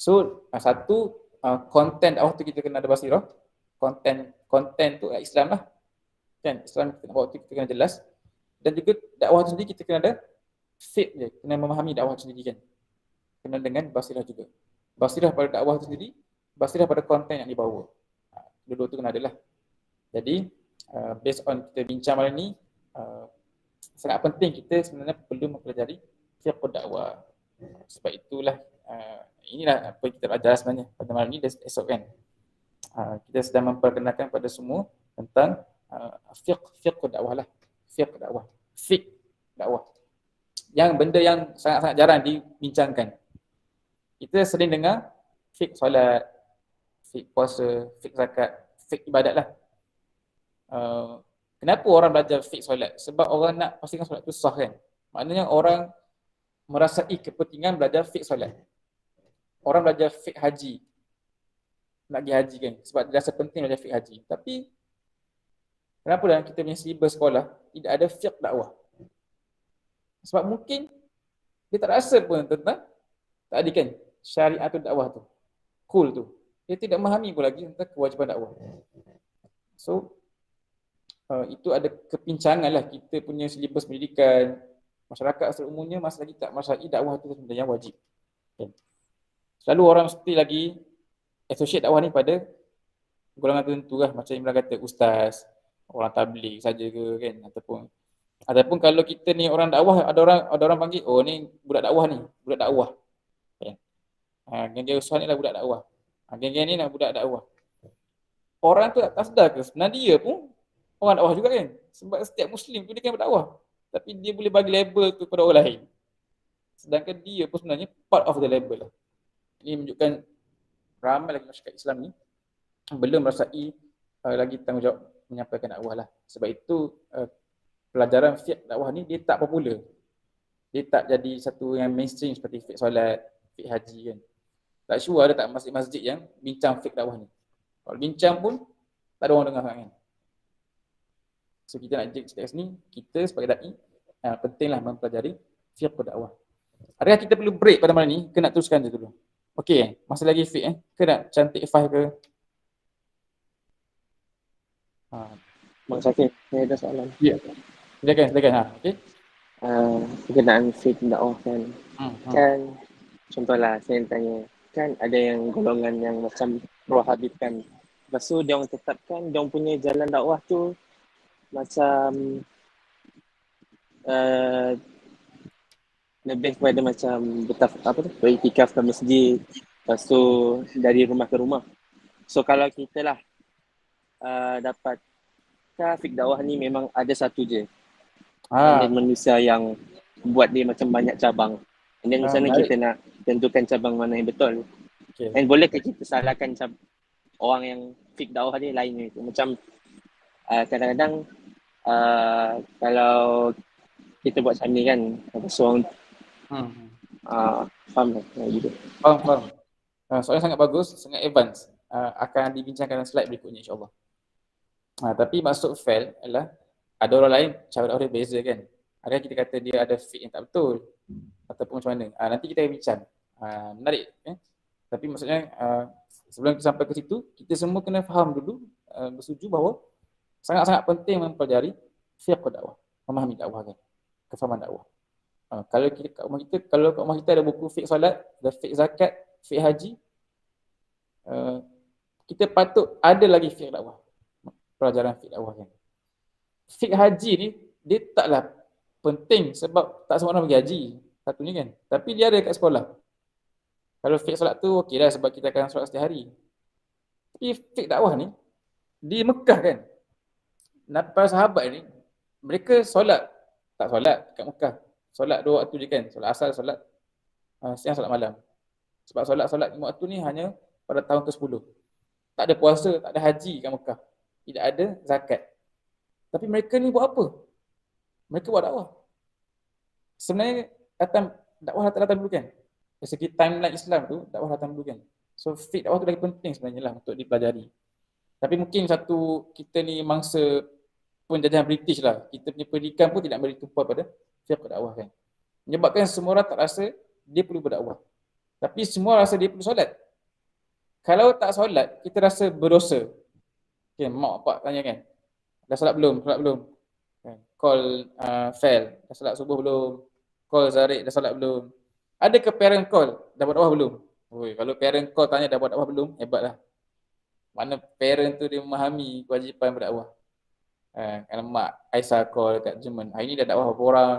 A: So satu konten dakwah tu kita kena ada basirah. Konten tu Islam lah. Kan Islam kita nak bawa tu kita kena jelas. Dan juga dakwah tu sendiri kita kena ada fiqh je, kena memahami dakwah tu sendiri kan. Kena dengan basirah juga. Basirah pada dakwah tu sendiri, basirah pada konten yang dibawa. Dua-dua tu kena ada lah. Jadi based on kita bincang malam ni, sangat penting kita sebenarnya perlu mempelajari fiqh dakwah. Sebab itulah inilah apa yang kita belajar sebenarnya pada malam ni dan esok kan. Kita sedang memperkenalkan pada semua tentang fiqh dakwah lah. Fiqh dakwah. Yang benda yang sangat-sangat jarang dibincangkan. Kita sering dengar fiqh solat, fiqh puasa, fiqh zakat, fiqh ibadat lah. Kenapa orang belajar fiqh solat? Sebab orang nak pastikan solat tu sah kan. Maknanya orang merasai kepentingan belajar fiqh solat. Orang belajar fiqh haji, nak pergi haji kan, sebab dia rasa penting belajar fiqh haji. Tapi kenapa dalam kita punya silibus sekolah tidak ada fiqh dakwah? Sebab mungkin dia tak rasa pun tentang tadi kan syariat tu dakwah tu, cool tu. Dia tidak memahami pun lagi tentang kewajipan dakwah. So itu ada kepincangan lah kita punya silibus pendidikan. Masyarakat secara umumnya masih lagi tak masyarakat dakwah tu benda yang wajib. Okay. Selalu orang mesti lagi associate dakwah ni pada golongan tertentu lah. Macam Imran kata ustaz, orang tabligh saja ke kan, ataupun kalau kita ni orang dakwah, ada orang panggil ni budak dakwah ni, budak dakwah. Okay. Geng-geng ustaz ni lah budak dakwah. Geng-geng ni lah budak dakwah. Orang tu tak sedar ke sebenarnya dia pun orang dakwah juga kan. Sebab setiap Muslim tu dia kan berdakwah. Tapi dia boleh bagi label tu kepada orang lain. Sedangkan dia pun sebenarnya part of the label lah. Ini menunjukkan ramai lagi masyarakat Islam ni belum merasai lagi tanggungjawab menyampaikan dakwah lah. Sebab itu pelajaran fiqh dakwah ni dia tak popular. Dia tak jadi satu yang mainstream seperti fiqh solat, fiqh haji kan. Tak sure ada tak masjid-masjid yang bincang fiqh dakwah ni. Kalau bincang pun tak ada orang dengar kan. So kita nak cerita kat sini, kita sebagai da'i pentinglah mempelajari fiqh dakwah. Adakah kita perlu break pada malam ni? Ke nak teruskan je dulu? Okey, masih lagi fiqh ke nak cantik fahim ke?
C: Mak Syakir, saya ada soalan.
A: Ya. Silakan. Okey.
C: Berkenaan fiqh dakwah kan. Kan contohlah saya tanya
D: kan ada yang golongan yang macam Wahabit kan. Lepas tu dia orang tetapkan dia orang punya jalan dakwah tu macam lebih kepada macam beriktikaf ke masjid. Lepas tu dari rumah ke rumah. So kalau kita lah dapat fik dakwah ni memang ada satu je. And then manusia yang buat dia macam banyak cabang. And then di sana
A: menarik.
D: kita nak tentukan cabang mana yang betul.
A: Okay.
D: And boleh ke kita salahkan orang yang fik dakwah dia lain itu. Macam kadang-kadang kalau kita buat macam ni kan, seorang faham tak? Gitu.
A: Faham. Soalan sangat bagus, sangat advance. Akan dibincangkan dalam slide berikutnya insyaAllah. Tapi maksud fail adalah ada orang lain cara dakwah dia beza kan. Ada kita kata dia ada fit yang tak betul ataupun macam mana. Nanti kita akan bincang. Menarik. Tapi maksudnya sebelum kita sampai ke situ, kita semua kena faham dulu, bersetuju bahawa sangat-sangat penting mempelajari fiqh dakwah, memahami dakwah kan, kefahaman dakwah. Kalau kat rumah kita ada buku fiqh solat, ada fiqh zakat, fiqh haji, kita patut ada lagi fiqh dakwah, pelajaran fiqh dakwah kan. Fiqh haji ni dia taklah penting sebab tak semua orang pergi haji, satunya kan. Tapi dia ada kat sekolah. Kalau fiqh solat tu okey dah sebab kita akan solat setiap hari. Tapi fiqh dakwah ni di Mekah kan, para sahabat ni mereka solat tak solat kat Mekah. Solat 2 waktu je kan. Solat asar, solat siang, solat malam. Sebab solat 5 waktu ni hanya pada tahun ke-10. Tak ada puasa, tak ada haji kat Mekah. Tidak ada zakat. Tapi mereka ni buat apa? Mereka buat dakwah. Sebenarnya dakwah datang dulu kan. Dari segi timeline Islam tu, dakwah datang dulu kan. So fiqh dakwah tu lagi penting sebenarnya lah untuk dipelajari. Tapi mungkin kita ni mangsa penjajahan British lah. Kita punya pendidikan pun tidak beri tumpuan pada fiqh dakwah kan. Menyebabkan semua orang tak rasa dia perlu berdakwah. Tapi semua rasa dia perlu solat. Kalau tak solat, kita rasa berdosa. Okay, mak bapak tanya kan, dah solat belum? Solat belum? Kan? Call fail, dah solat subuh belum? Call Zarik, dah solat belum? Ada ke parent call, dah buat dakwah belum? Kalau parent call tanya dah buat dakwah belum, hebatlah. Mana parent tu dia memahami kewajipan berdakwah. Kalau mak Aisyah call dekat Jerman, hari ni dah dakwah berapa orang,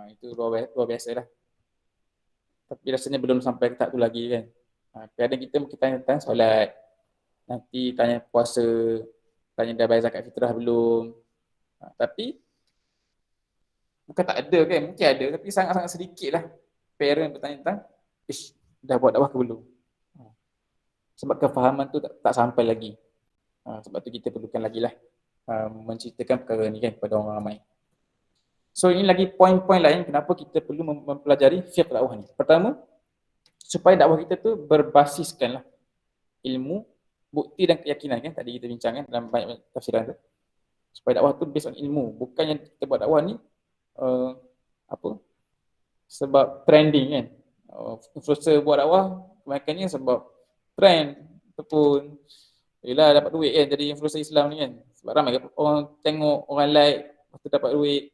A: itu luar biasa lah. Tapi rasanya belum sampai ke tahap tu lagi kan. Kadang kita tanya solat, nanti tanya puasa, tanya dah bayar zakat fitrah belum. Tapi bukan tak ada kan, mungkin ada tapi sangat-sangat sedikit lah parent bertanya tentang dah buat dakwah ke belum. Sebab kefahaman tu tak sampai lagi. Sebab tu kita perlukan lagi lah menceritakan perkara ni kan kepada orang ramai. So ini lagi poin-poin lain kenapa kita perlu mempelajari fiqh dakwah ni. Pertama, supaya dakwah kita tu berbasiskan lah ilmu, bukti dan keyakinan kan. Tadi kita bincang kan dalam banyak tafsiran tu. Supaya dakwah tu based on ilmu. Bukannya kita buat dakwah ni sebab trending kan. Influencer buat dakwah kebanyakannya sebab trend ataupun yelah dapat duit kan jadi influencer Islam ni kan. Sebab ramai orang tengok, orang like, lepas tu dapat duit.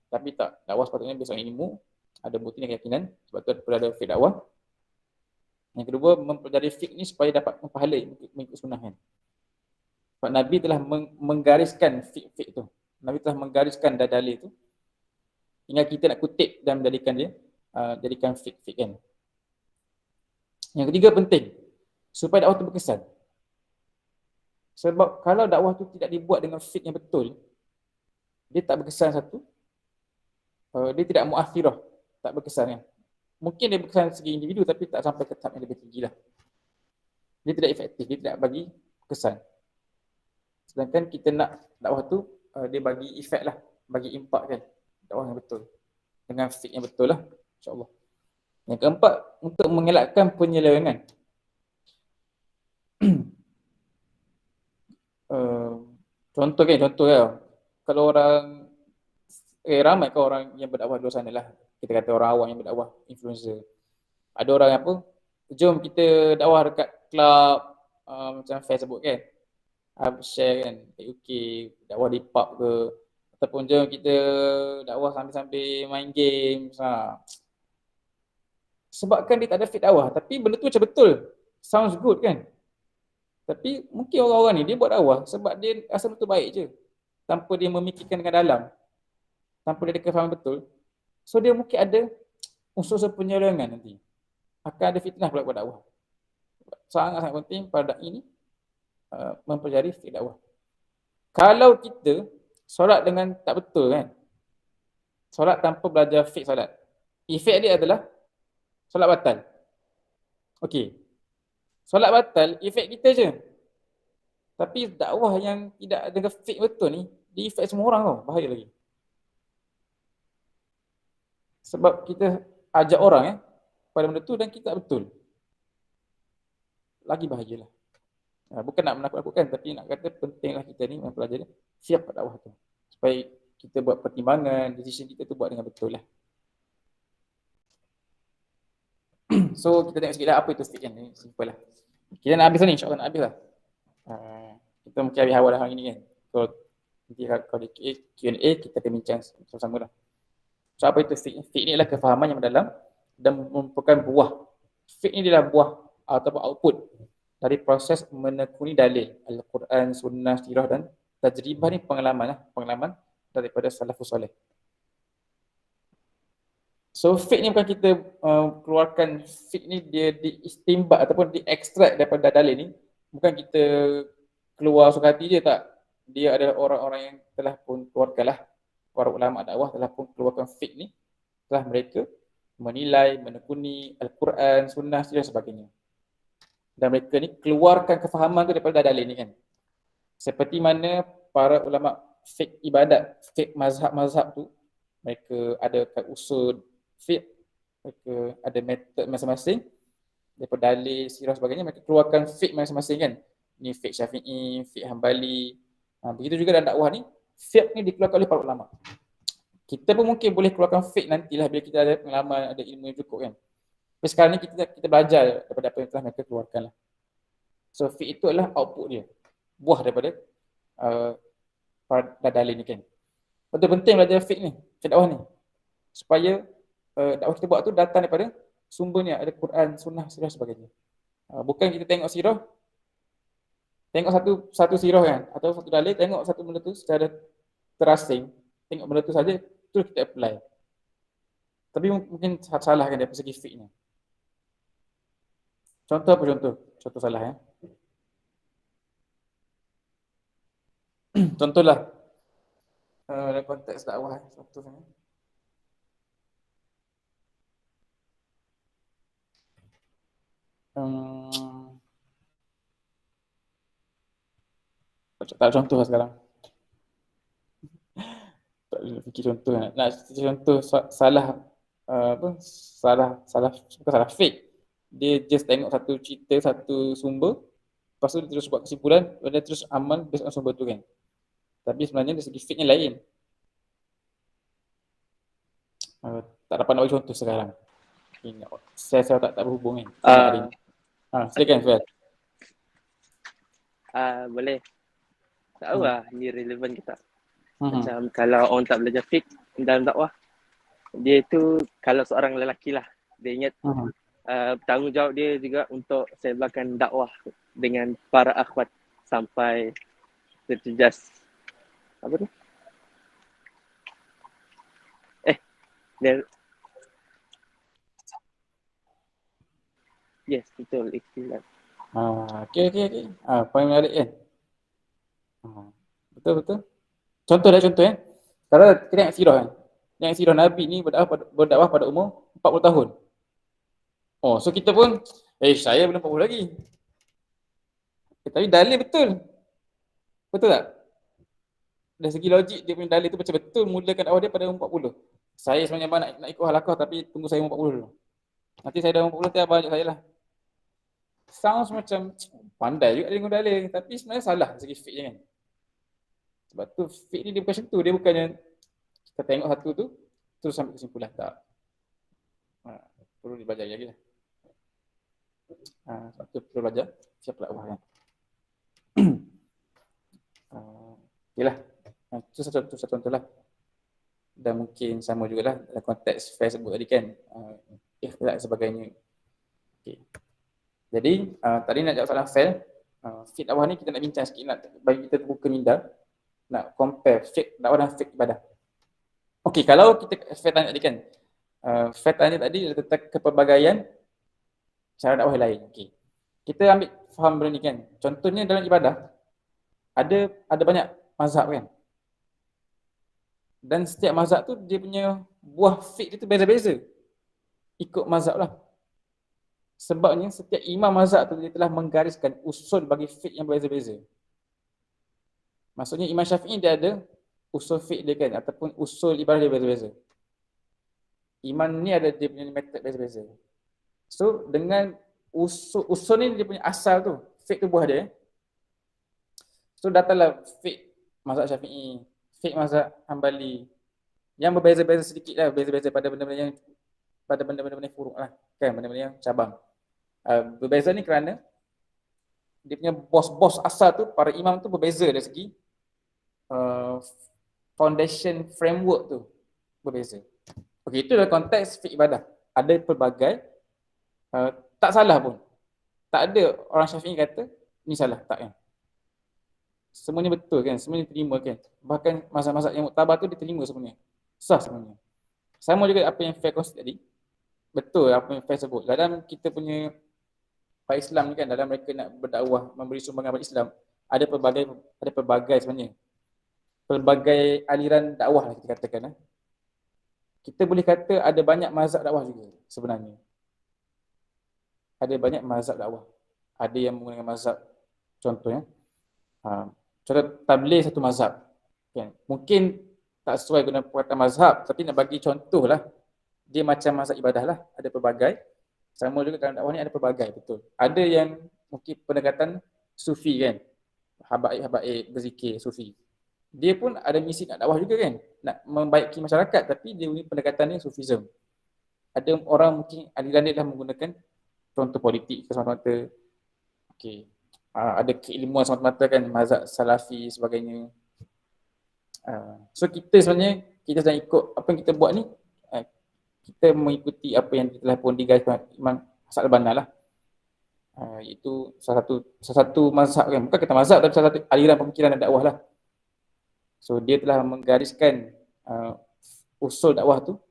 A: Tapi tak, dakwah sepatutnya based on ilmu, ada bukti dan keyakinan. Sebab tu ada fiqh dakwah. Yang kedua, mempelajari fiqh ni supaya dapat pahala mengikut sunnah kan. Sebab Nabi telah menggariskan fiqh tu. Nabi telah menggariskan dalil tu. Tinggal kita nak kutip dan menjadikan dia jadikan fiqh kan. Yang ketiga penting, supaya dakwah tu berkesan. Sebab kalau dakwah tu tidak dibuat dengan fiqh yang betul, dia tak berkesan satu. Dia tidak mu'athirah, tak berkesan kan. Mungkin dia berkesan segi individu tapi tak sampai ke tahap yang lebih tinggi lah. Dia tidak efektif, dia tidak bagi kesan. Sedangkan kita nak dakwah tu dia bagi efek lah, bagi impak kan. Dakwah yang betul dengan fiqh yang betul lah, insyaAllah. Yang keempat, untuk mengelakkan penyelewengan. Contoh lah. Kalau orang ramai kan orang yang berdakwah di luar sana lah. Kita kata orang awam yang berdakwah, influencer. Ada orang apa, jom kita dakwah dekat club macam Facebook kan. Share kan, kat UK, dakwah di pub ke. Ataupun jom kita dakwah sambil-sambil main game. Sebabkan dia tak ada fit dakwah. Tapi benda tu macam betul. Sounds good kan? Tapi mungkin orang-orang ni dia buat dakwah sebab dia rasa betul baik je. Tanpa dia memikirkan dengan dalam. Tanpa dia ada kefahaman betul. So dia mungkin ada unsur penyelewengan nanti. Akan ada fitnah pula buat dakwah. Sangat-sangat penting pada ini mempelajari fiqh dakwah. Kalau kita solat dengan tak betul kan, solat tanpa belajar fiqh solat, efek dia adalah solat batal. Okey. Solat batal, efek kita je. Tapi dakwah yang tidak ada fiqh betul ni, dia efek semua orang tau, bahaya lagi. Sebab kita ajak orang pada benda tu dan kita tak betul. Lagi bahayalah. Bukan nak menakut-nakutkan, tapi nak kata pentinglah kita ni mempelajari fiqh dakwah tu. Supaya kita buat pertimbangan, decision kita tu buat dengan betul lah. So kita tengok sikit lah apa itu fiqh kan. Ni simple lah. Kita nak habis lah ni, insyaAllah nak habis lah. Kita mungkin habis awal hari ni kan. So nanti kalau di Q&A kita akan bincang sama-sama lah. So apa itu fiqh? Fiqh ni adalah kefahaman yang mendalam dan merupakan buah. Fiqh ni adalah buah ataupun output dari proses menekuni dalil Al-Quran, Sunnah, Sirah dan tajribah ni pengalaman daripada salafus soleh. So fiqh ni bukan kita keluarkan, fiqh ni dia diistimbat ataupun diekstrak daripada dalil ni. Bukan kita keluar suka hati je, tak. Dia adalah orang-orang yang telah pun keluarkanlah, para ulama dakwah telah pun keluarkan fiqh ni, telah mereka menilai, menekuni Al-Quran, Sunnah, Sirah dan sebagainya. Dan mereka ni keluarkan kefahaman tu daripada dalil ni kan. Seperti mana para ulama fiqh ibadat, fiqh mazhab-mazhab tu, mereka ada usul fiqh, mereka ada metod masing-masing daripada dalil, sirah sebagainya, mereka keluarkan fiqh masing-masing kan. Ni fiqh Syafi'i, fiqh Hambali. Begitu juga dalam dakwah ni, fiqh ni dikeluarkan oleh para ulama. Kita pun mungkin boleh keluarkan fiqh nantilah bila kita ada pengalaman, ada ilmu yang cukup kan. Tapi sekarang ni kita belajar daripada apa yang telah mereka keluarkan lah. So fiqh itu adalah output dia, buah daripada dalil ni kan. Betul penting belajar fiqh ni, fiqh dakwah ni, supaya dakwah kita buat tu datang daripada sumbernya, ada Quran, Sunnah, Sirah sebagainya. Bukan kita tengok sirah, tengok satu sirah kan, atau satu dalil, tengok satu benda tu secara terasing, tengok benda tu saja, terus kita apply. Tapi mungkin salah kan dari segi fiqhnya. Contoh apa contoh? Contoh salah ya. Contohlah dalam konteks dakwah contohnya. Tak contoh lah sekarang. Tak boleh fikir contoh. Nak contoh salah bukan salah fake. Dia just tengok satu cerita, satu sumber, lepas tu dia terus buat kesimpulan, dia terus aman based on sumber tu kan. Tapi sebenarnya dari segi fake-nya lain. Tak dapat nak bagi contoh sekarang. Saya tak berhubung kan. Silakan Fuad.
D: Boleh. Tak tahu lah ni relevan ke tak. Macam kalau orang tak belajar fiqh dalam dakwah, dia tu kalau seorang lelaki lah, dia ingat tanggungjawab dia juga untuk sebarkan dakwah dengan para akhwat sampai terjejas apa tu? Yes, betul, ikhtilaf.
A: Okey. Poin menarik kan? Betul. Contoh kan. Kalau kita tengok sirah kan. Yang sirah Nabi ni berdakwah pada umur 40 tahun. So kita pun, saya belum 40 lagi. Tapi dalil betul. Betul tak? Dari segi logik dia punya dalil tu macam betul mulakan dakwah dia pada umur 40. Saya sebenarnya nak ikut halakah tapi tunggu saya umur 40 dulu. Nanti saya dah umur 40 nanti abang ajak saya lah. Sounds macam pandai juga dia dengan dalil, tapi sebenarnya salah dari segi fiqh kan. Sebab tu fiqh ni dia bukan macam tu, dia bukannya kita tengok satu tu terus sampai kesimpulan, tak. Perlu dibelajar lagi lah. Sebab tu perlu belajar siapa dakwah kan. Okeylah. Itu satu contoh lah. Dan mungkin sama jugalah dalam konteks Facebook tadi kan. Ikhtilaf sebagainya. Okey. Jadi tadi nak jawab soalan fail, fiqh dakwah ni kita nak bincang sikit, nak bagi kita terbuka minda, nak compare fiqh dakwah dan fiqh ibadah. Okey, kalau kita fail tanya tadi kan, fail tanya tadi tentang kepelbagaian cara dakwah yang lain. Okey, kita ambil faham benda ni kan. Contohnya dalam ibadah ada banyak mazhab kan. Dan setiap mazhab tu dia punya buah fiqh dia tu beza-beza. Ikut mazhab lah. Sebabnya setiap imam mazhab tu dia telah menggariskan usul bagi fiqh yang berbeza-beza. Maksudnya Imam Syafi'i dia ada usul fiqh dia kan, ataupun usul ibadah dia berbeza-beza. Imam ni ada dia punya metod berbeza-beza. So dengan usul ni dia punya asal tu, fiqh tu buah dia. So datanglah fiqh mazhab Syafi'i, fiqh mazhab Hambali yang berbeza-beza sedikit lah, berbeza-beza pada benda-benda furuk lah, kan, benda-benda yang cabang. Berbeza ni kerana dia punya bos-bos asal tu, para imam tu berbeza dari segi foundation framework tu berbeza. Okey, itu dalam konteks fiqh ibadah. Ada pelbagai, tak salah pun. Tak ada orang Syafi'i kata ni salah, tak kan. Semuanya betul kan, semuanya diterima kan. Bahkan mazhab-mazhab yang muktabar tu diterima semuanya. Sah semuanya. Sama juga apa yang Fair kongsi tadi. Betul apa yang Fair sebut. Dalam kita punya Pak Islam ni kan, dalam mereka nak berdakwah, memberi sumbangan pada Islam, ada pelbagai sebenarnya. Pelbagai aliran dakwah lah kita katakan. Kita boleh kata ada banyak mazhab dakwah juga sebenarnya. Ada banyak mazhab dakwah. Ada yang menggunakan mazhab, contohnya contoh tabligh satu mazhab kan. Mungkin tak sesuai guna perkataan mazhab, tapi nak bagi contoh lah, dia macam mazhab ibadah lah, ada pelbagai. Sama juga dalam dakwah ni ada pelbagai, betul. Ada yang mungkin pendekatan sufi kan, habaib berzikir sufi. Dia pun ada misi nak dakwah juga kan, nak membaiki masyarakat, tapi dia punya pendekatannya sufism. Ada orang mungkin aliran dia dah menggunakan contoh politik ke semata-mata. Okey. Ada keilmuan semata-mata kan, mazhab salafi sebagainya. So kita sebenarnya, kita sedang ikut apa yang kita buat ni, kita mengikuti apa yang telah pun digariskan Imam Hasan al-Banna lah. Itu salah satu mazhab kan, bukan kata mazhab tapi salah satu aliran pemikiran dan dakwah lah. So dia telah menggariskan usul dakwah tu,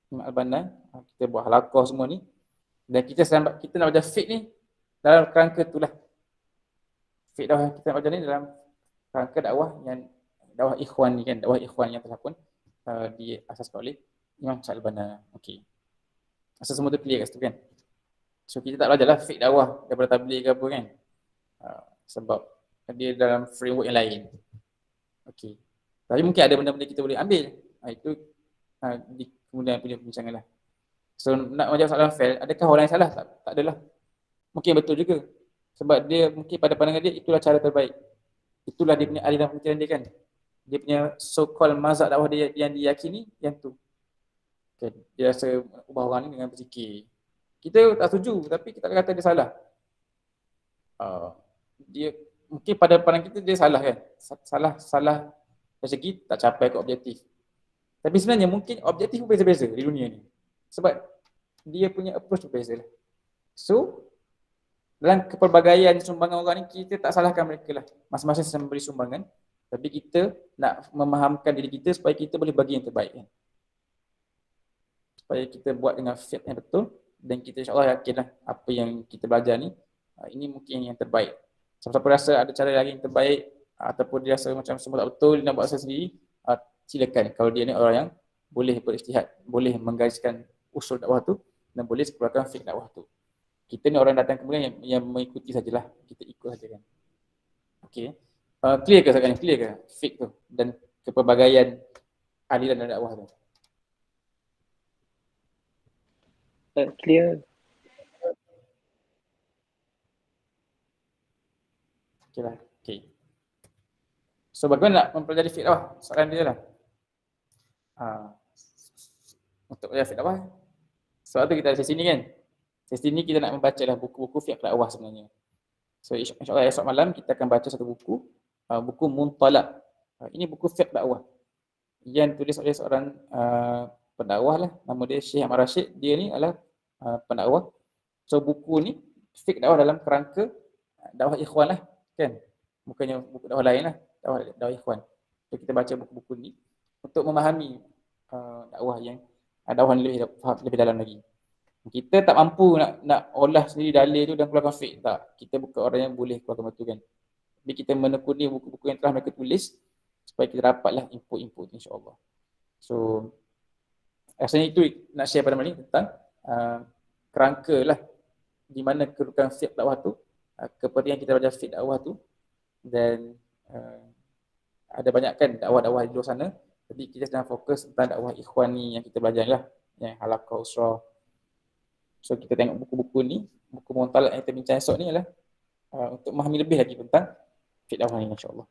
A: Imam al-Banna. Kita buat halaqah semua ni, dan kita nak belajar fiqh ni dalam kerangka itulah. Fiqh dakwah kita nak belajar ni dalam kerangka dakwah yang dakwah ikhwan ni kan, dakwah ikhwan yang telah pun diasaskan oleh Imam Hasan al-Banna. Okey. Asal semua tu clear kat situ kan. So kita tak belajarlah fiqh dakwah daripada tabligh ke apa kan. Sebab dia dalam framework yang lain. Okey. Tapi mungkin ada benda-benda kita boleh ambil. Itu di kemudian punya perbincangan lah. So nak menjawab soalan fail, adakah orang yang salah? Tak adalah. Mungkin betul juga. Sebab dia mungkin pada pandangan dia itulah cara terbaik. Itulah dia punya aliran pemikiran dia kan. Dia punya so-called mazhab dakwah dia yang diyakini yang tu. Okay. Dia rasa ubah orang ni dengan berzikir. Kita tak setuju, tapi kita tak kata dia salah. Dia mungkin pada pandangan kita dia salah kan. Salah dari segi tak capai ke objektif. Tapi sebenarnya mungkin objektif pun beza-beza di dunia ni. Sebab dia punya approach berbeza lah. So dalam kepelbagaian sumbangan orang ni, kita tak salahkan mereka lah. Masing-masing sedang memberi sumbangan. Tapi kita nak memahamkan diri kita supaya kita boleh bagi yang terbaik kan. Supaya kita buat dengan fiqh yang betul, dan kita insyaAllah yakinlah apa yang kita belajar ni, ini mungkin yang terbaik. Siapa-siapa rasa ada cara lagi yang terbaik, ataupun dia rasa macam semua tak betul, dia nak buat sendiri, silakan. Kalau dia ni orang yang boleh beristihad, boleh menggariskan usul dakwah tu, dan boleh keluarkan fiqh dakwah tu. Kita ni orang datang kemudian yang mengikuti sajalah, kita ikut saja kan. Okey. Clear ke sekarang ni? Clear ke fiqh tu dan kepelbagaian aliran dan dakwah tu?
D: Clear.
A: Okey lah. Okey. So bagaimana nak mempelajari fiqh dakwah? Soalan dia lah. Untuk belajar fiqh dakwah, sebab tu kita ada sesi ni kan. Sesi ni kita nak membaca lah buku-buku fiqh dakwah sebenarnya. So insyaAllah esok malam kita akan baca satu buku, buku Muntalaq. Ini buku fiqh dakwah yang tulis oleh seorang pendakwah lah, nama dia Syekh Ahmad Rashid. Dia ni adalah pendakwah. So buku ni fiqh dakwah dalam kerangka dakwah ikhwan lah, kan? Bukannya buku dakwah lain lah, dakwah ikhwan. So, kita baca buku-buku ni untuk memahami dakwah yang dakwah lebih dalam lagi. Kita tak mampu nak olah sendiri dalil tu dan keluarkan fiqh, tak. Kita bukan orang yang boleh keluarkan batu kan. Tapi kita menekuni buku-buku yang telah mereka tulis supaya kita dapatlah input-input insya-Allah. So rasanya itu nak share pada malam ni tentang kerangka lah di mana kedudukan fiqh dakwah tu, kepentingan kita belajar fiqh dakwah tu, dan ada banyak kan dakwah-dakwah di luar sana, tapi kita sedang fokus tentang dakwah ikhwan ni yang kita belajar lah, yang halaqah usrah. So kita tengok buku-buku ni, buku Muntalah yang kita bincang esok ni adalah untuk memahami lebih lagi tentang fiqh dakwah ni insya-Allah.